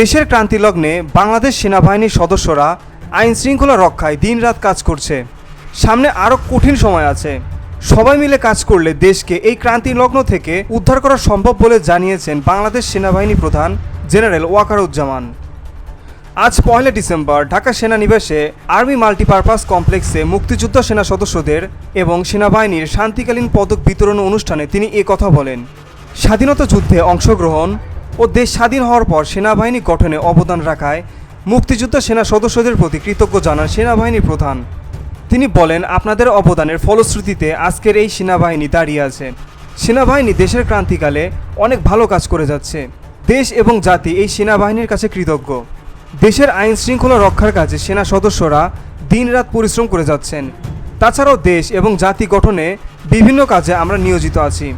দেশের ক্রান্তিলগ্নে বাংলাদেশ সেনাবাহিনীর সদস্যরা আইন শৃঙ্খলা রক্ষায় দিনরাত কাজ করছে। সামনে আরও কঠিন সময় আছে। সবাই মিলে কাজ করলে দেশকে এই ক্রান্তিলগ্ন থেকে উদ্ধার করা সম্ভব বলে জানিয়েছেন বাংলাদেশ সেনাবাহিনী প্রধান জেনারেল ওয়াকারুজ্জামান। আজ 1 ডিসেম্বর ঢাকা সেনানিবাসে আর্মি মাল্টিপারপাস কমপ্লেক্সে মুক্তিযোদ্ধা সেনা সদস্যদের এবং সেনাবাহিনীর শান্তিকালীন পদক বিতরণ অনুষ্ঠানে তিনি কথা বলেন। স্বাধীনতা যুদ্ধে অংশগ্রহণ ও দেশ স্বাধীন হওয়ার পর সেনাবাহিনী গঠনে অবদান রাখায় মুক্তিযোদ্ধা সেনা সদস্যদের প্রতি কৃতজ্ঞ জানান সেনাবাহিনী প্রধান। তিনি বলেন, আপনাদের অবদানের ফলশ্রুতিতে আজকের এই সেনাবাহিনী দাঁড়িয়ে আছে। সেনাবাহিনী দেশের ক্রান্তিকালে অনেক ভালো কাজ করে যাচ্ছে। দেশ এবং জাতি এই সেনাবাহিনীর কাছে কৃতজ্ঞ। দেশের আইন শৃঙ্খলা রক্ষার কাজে সেনা সদস্যরা দিনরাত পরিশ্রম করে যাচ্ছেন। তাছাড়াও দেশ এবং জাতি গঠনে বিভিন্ন কাজে আমরা নিয়োজিত আছি।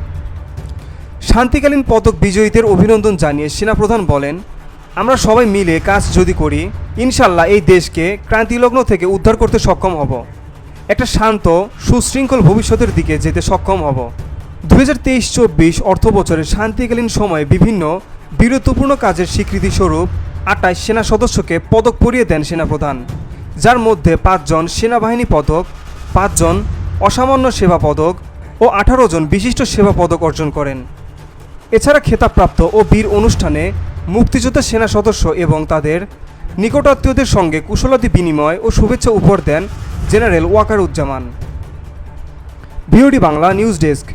শান্তিকালীন পদক বিজয়ীদের অভিনন্দন জানিয়ে সেনাপ্রধান বলেন, আমরা সবাই মিলে কাজ যদি করি, ইনশাল্লাহ এই দেশকে ক্রান্তিলগ্ন থেকে উদ্ধার করতে সক্ষম হব। একটা শান্ত সুশৃঙ্খল ভবিষ্যতের দিকে যেতে সক্ষম হব। 2023-24 অর্থবছরের শান্তিকালীন সময়ে বিভিন্ন বীরত্বপূর্ণ কাজের স্বীকৃতিস্বরূপ 28 সেনা সদস্যকে পদক পরিয়ে দেন সেনাপ্রধান, যার মধ্যে 5 জন সেনাবাহিনী পদক, 5 জন অসামান্য সেবা পদক ও 18 জন বিশিষ্ট সেবা পদক অর্জন করেন। এছাড়া খেতাবপ্রাপ্ত ও বীর অনুষ্ঠানে মুক্তিযোদ্ধা সেনা সদস্য এবং তাদের নিকটাত্মীয়দের সঙ্গে কুশলাদি বিনিময় ও শুভেচ্ছা উপহার দেন general Waker-uz-Zaman. VOD Bangla news desk.